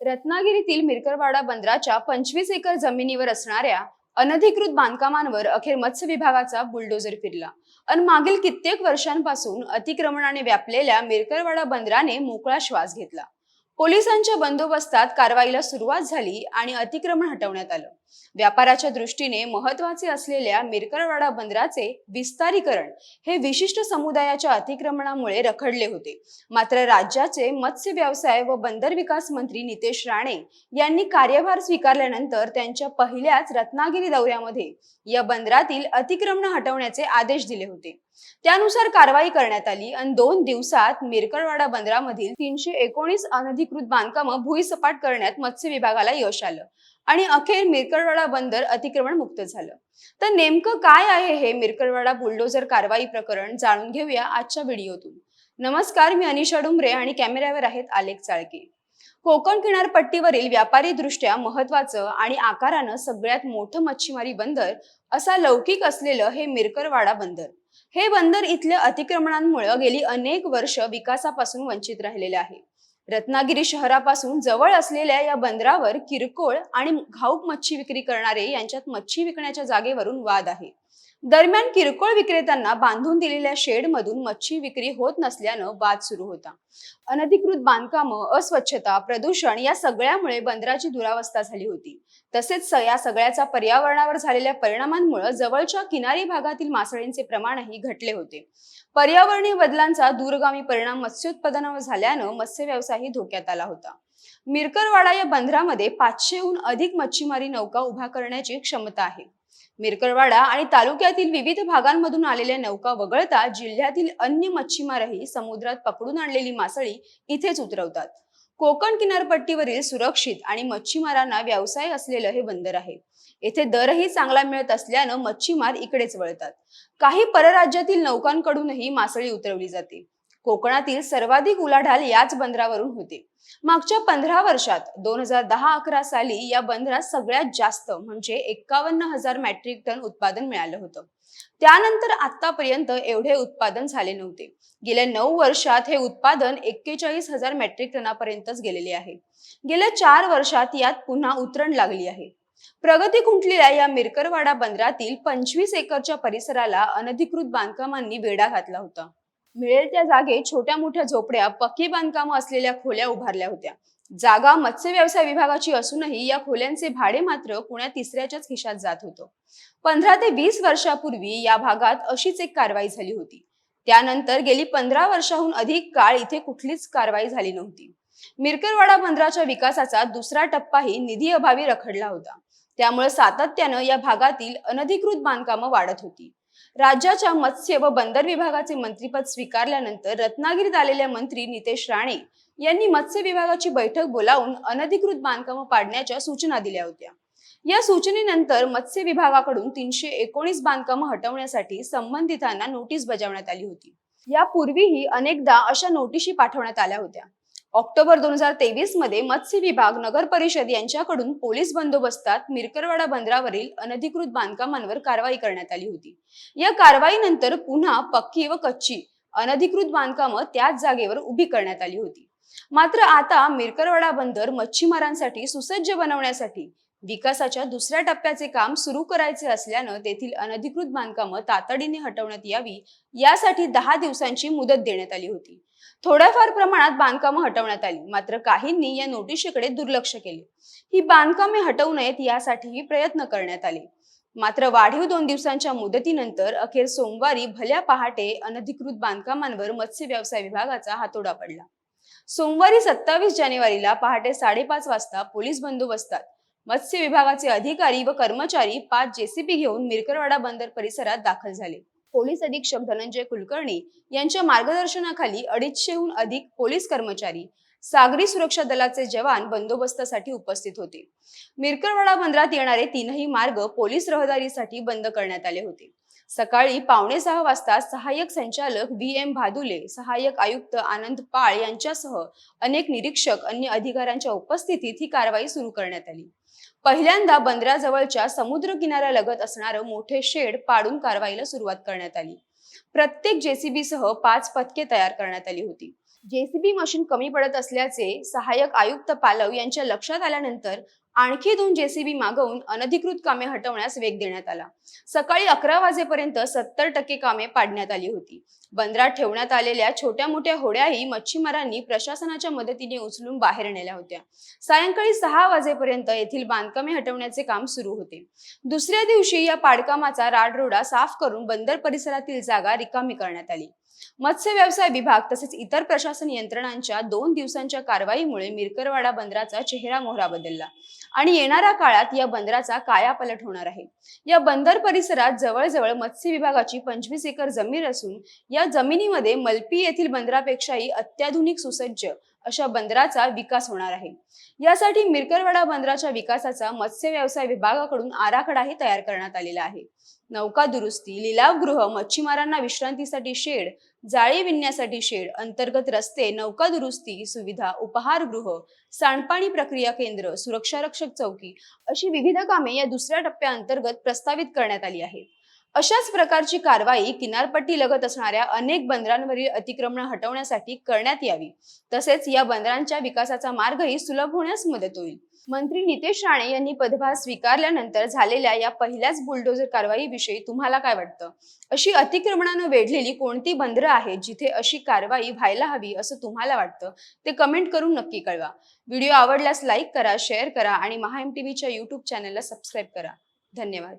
रत्नागिरीतील मिरकरवाडा बंदराच्या 25 एकर जमिनीवर असणाऱ्या अनधिकृत बांधकामांवर अखेर मत्स्य विभागाचा बुलडोझर फिरला आणि मागील कित्येक वर्षांपासून अतिक्रमणाने व्यापलेल्या मिरकरवाडा बंदराने मोकळा श्वास घेतला। पोलिसांच्या बंदोबस्तात कारवाईला सुरुवात झाली आणि अतिक्रमण हटवण्यात आलं। व्यापाराच्या दृष्टीने महत्त्वाचे असलेल्या मिरकरवाडा बंदराचे विस्तारीकरण हे विशिष्ट समुदायाच्या अतिक्रमणामुळे रखडले होते। मात्र राज्याचे मत्स्य व्यवसाय व बंदर विकास मंत्री नितेश राणे यांनी कार्यभार स्वीकारल्यानंतर त्यांच्या पहिल्याच रत्नागिरी दौऱ्यामध्ये या बंदरातील अतिक्रमण हटवण्याचे आदेश दिले होते। त्यानुसार कारवाई करण्यात आली आणि 2 दिवसात मिरकरवाडा बंदरामधील 319 अनधिकृत बांधकामं भुईसपाट करण्यात मत्स्य विभागाला यश आलं आणि अखेर मिरकरवाडा बंदर अतिक्रमण मुक्त झालं। तर नेमकं काय आहे हे मिरकरवाडा बुलडोझर कारवाई प्रकरण जाणून घेऊया आजच्या व्हिडिओतून। नमस्कार, मी अनिशा डुमरे आणि कॅमेऱ्यावर आहेत आलेख चाळके। कोकण किनारपट्टीवरील व्यापारी दृष्ट्या महत्त्वाचं आणि आकारानं सगळ्यात मोठं मच्छीमारी बंदर असा लौकिक असलेलं हे मिरकरवाडा बंदर। हे बंदर इथल्या अतिक्रमणांमुळे गेली अनेक वर्ष विकासापासून वंचित राहिलेले आहे। रत्नागिरी शहरापासून जवळ असलेल्या या बंदरावर किरकोळ आणि घाऊक मच्छी विक्री करणारे यांच्यात मच्छी विकण्याच्या जागेवरून वाद आहे। दरम्यान किरकोळ विक्रेत्यांना बांधून दिलेल्या शेडमधून मच्छी विक्री होत नसल्यानं वाद सुरू होता। अनधिकृत बांधकामं, अस्वच्छता, प्रदूषण या सगळ्यामुळे बंदराची दुरावस्था झाली होती। तसेच या सगळ्याचा पर्यावरणावर झालेल्या परिणामांमुळे जवळच्या किनारी भागातील मासळींचे प्रमाणही घटले होते। पर्यावरणीय बदलांचा दूरगामी परिणाम मत्स्योत्पादनावर झाल्यानं मत्स्य व्यवसायही धोक्यात आला होता। मिरकरवाडा या बंदरामध्ये 500हून अधिक मच्छीमारी नौका उभा करण्याची क्षमता आहे। मिरकरवाडा आणि तालुक्यातील विविध भागांमधून आलेल्या नौका वगळता जिल्ह्यातील अन्य मच्छीमारही समुद्रात पकडून आणलेली मासळी इथेच उतरवतात। कोकण किनारपट्टीवरील सुरक्षित आणि मच्छीमारांना व्यवसाय असलेलं हे बंदर आहे। येथे दरही चांगला मिळत असल्यानं मच्छीमार इकडेच वळतात। काही परराज्यातील नौकांकडूनही मासळी उतरवली जाते। कोकणातील सर्वाधिक उलाढाल याच बंदरावरून होते। मागच्या 15 वर्षात 2010-11 साली या बंदरात सगळ्यात जास्त म्हणजे 51,000 मेट्रिक टन उत्पादन मिळालं होतं। त्यानंतर आतापर्यंत एवढे उत्पादन झाले नव्हते। गेल्या 9 वर्षात हे उत्पादन 41,000 मेट्रिक टनापर्यंतच गेलेले आहे। गेल्या 4 वर्षात यात पुन्हा उतरण लागली आहे। प्रगती खुंटलेल्या या मिरकरवाडा बंदरातील 25 एकरच्या परिसराला अनधिकृत बांधकामांनी वेढा घातला होता। मिळेल त्या जागे छोट्या मोठ्या झोपड्या, पक्की बांधकामं असलेल्या खोल्या उभारल्या होत्या। जागा मत्स्य व्यवसाय विभागाची असूनही या खोल्यांचे भाडे मात्र कुण्या तिसऱ्याच्याच खिशात जात होतं। 15 ते 20 वर्षापूर्वी या भागात अशीच एक कारवाई झाली होती। त्यानंतर गेली 15 वर्षाहून अधिक काळ इथे कुठलीच कारवाई झाली नव्हती। मिरकरवाडा बंदराच्या विकासाचा दुसरा टप्पाही निधी अभावी रखडला होता। त्यामुळे सातत्यानं या भागातील अनधिकृत बांधकामं वाढत होती। राज्याच्या मत्स्य व बंदर विभागाचे मंत्रीपद स्वीकारल्यानंतर रत्नागिरीत आलेल्या मंत्री नितेश राणे यांनी मत्स्य विभागाची बैठक बोलावून अनधिकृत बांधकामं पाडण्याच्या सूचना दिल्या होत्या। या सूचनेनंतर मत्स्य विभागाकडून 319 बांधकामं हटवण्यासाठी संबंधितांना नोटीस बजावण्यात आली होती। यापूर्वीही अनेकदा अशा नोटिशी पाठवण्यात आल्या होत्या। ऑक्टोबर 2023 मध्ये मत्स्य विभाग, नगर परिषद यांच्याकडून पोलीस बंदोबस्तात मिरकरवाडा बंदरावरील अनधिकृत बांधकामांवर कारवाई करण्यात आली होती। या कारवाईनंतर पुन्हा पक्की व कच्ची अनधिकृत बांधकामं त्याच जागेवर उभी करण्यात आली होती। मात्र आता मिरकरवाडा बंदर मच्छीमारांसाठी सुसज्ज बनवण्यासाठी विकासाच्या दुसऱ्या टप्प्याचे काम सुरू करायचे असल्यानं तेथील अनधिकृत बांधकामं तातडीने हटवण्यात यावी यासाठी 10 दिवसांची मुदत देण्यात आली होती। थोड्याफार प्रमाणात बांधकामं हटवण्यात आली, मात्र काहींनी या नोटिशीकडे दुर्लक्ष केले। ही बांधकामे हटवू नयेत यासाठीही प्रयत्न करण्यात आले। मात्र वाढीव 2 दिवसांच्या मुदतीनंतर अखेर सोमवारी भल्या पहाटे अनधिकृत बांधकामांवर मत्स्य व्यवसाय विभागाचा हातोडा पडला। सोमवारी 27 जानेवारीला पहाटे 5:30 वाजता पोलीस बंदोबस्तात मत्स्य विभागाचे अधिकारी व कर्मचारी 5 जेसीबी घेऊन मिरकरवाडा बंदर परिसरात दाखल झाले। पोलीस अधीक्षक धनंजय कुलकर्णी यांच्या मार्गदर्शनाखाली 250हून अधिक पोलीस कर्मचारी, सागरी सुरक्षा दलाचे जवान बंदोबस्तासाठी उपस्थित होते। मिरकरवाडा बंदरात येणारे 3ही मार्ग पोलीस रहदारीसाठी बंद करण्यात आले होते। सकाळी 5:45 वाजता सहाय्यक संचालक VM भादुले, सहाय्यक आयुक्त आनंद पाळ यांच्यासह अनेक निरीक्षक, अन्य अधिकाऱ्यांच्या उपस्थितीत ही कारवाई सुरू करण्यात आली। पहिल्यांदा बंदराजवळच्या समुद्र किनाऱ्यालगत असणारं मोठे शेड पाडून कारवाईला सुरुवात करण्यात आली। प्रत्येक जेसीबी सह 5 पथके तयार करण्यात आली होती। जेसीबी मशीन कमी पडत असल्याचे सहाय्यक आयुक्त पालव यांच्या लक्षात आल्यानंतर आणखी 2 जेसीबी मागवून अनधिकृत कामे हटवण्यास वेग देण्यात आला. सकाळी 11 वाजेपर्यंत 70% कामे पाडण्यात आली होती. बंदरात ठेवण्यात आलेल्या छोट्या मोठ्या होड्याही मच्छीमारांनी प्रशासनाच्या मदतीने उचलून बाहेर नेल्या होत्या. सायंकाळी 6 वाजेपर्यंत येथील बांधकामे हटवण्याचे काम सुरू होते. दुसऱ्या दिवशी या पाडकामाचा राडरोडा साफ करून बंदर परिसरातील जागा रिकामी करण्यात आली. मत्स्य व्यवसाय विभाग तसेच इतर प्रशासन यंत्रणांच्या 2 दिवसांच्या कारवाईमुळे मिरकरवाडा बंदराचा चेहरा मोहरा बदलला आणि येणाऱ्या काळात या बंदराचा कायापालट होणार आहे. या बंदर परिसरात जवळजवळ मत्स्य विभागाची 25 एकर जमीन असून या जमिनीमध्ये मलपी येथील बंदरापेक्षाही अत्याधुनिक सुसज्ज अशा बंदराचा विकास होणार आहे. यासाठी मिरकरवाडा बंदराच्या विकासाचा मत्स्य व्यवसाय विभागाकडून आराखडाही तयार करण्यात आलेला आहे. नौका दुरुस्ती, लिलावगृह, मच्छीमारांना विश्रांतीसाठी शेड, जाळी विणण्यासाठी शेड, अंतर्गत रस्ते, नौका दुरुस्ती सुविधा, उपहारगृह, सांडपाणी प्रक्रिया केंद्र, सुरक्षारक्षक चौकी अशी विविध कामे या दुसऱ्या टप्प्याअंतर्गत प्रस्तावित करण्यात आली आहेत. अशाच प्रकारची कारवाई किनारपट्टी लगत असणाऱ्या अनेक बंदरांवरील अतिक्रमण हटवण्यासाठी करण्यात यावी. तसेच या बंदरांच्या विकासाचा मार्गही सुलभ होण्यास मदत होईल. मंत्री नितेश राणे यांनी पदभार स्वीकारल्यानंतर झालेल्या या पहिल्याच बुलडोझर कारवाईविषयी तुम्हाला काय वाटतं? अशी अतिक्रमणानं वेढलेली कोणती बंदरं आहेत जिथे अशी कारवाई व्हायला हवी असं तुम्हाला वाटतं? ते कमेंट करून नक्की कळवा. व्हिडिओ आवडल्यास लाईक करा, शेअर करा आणि महा एमटीव्हीच्या YouTube चॅनलला सबस्क्राईब करा. धन्यवाद.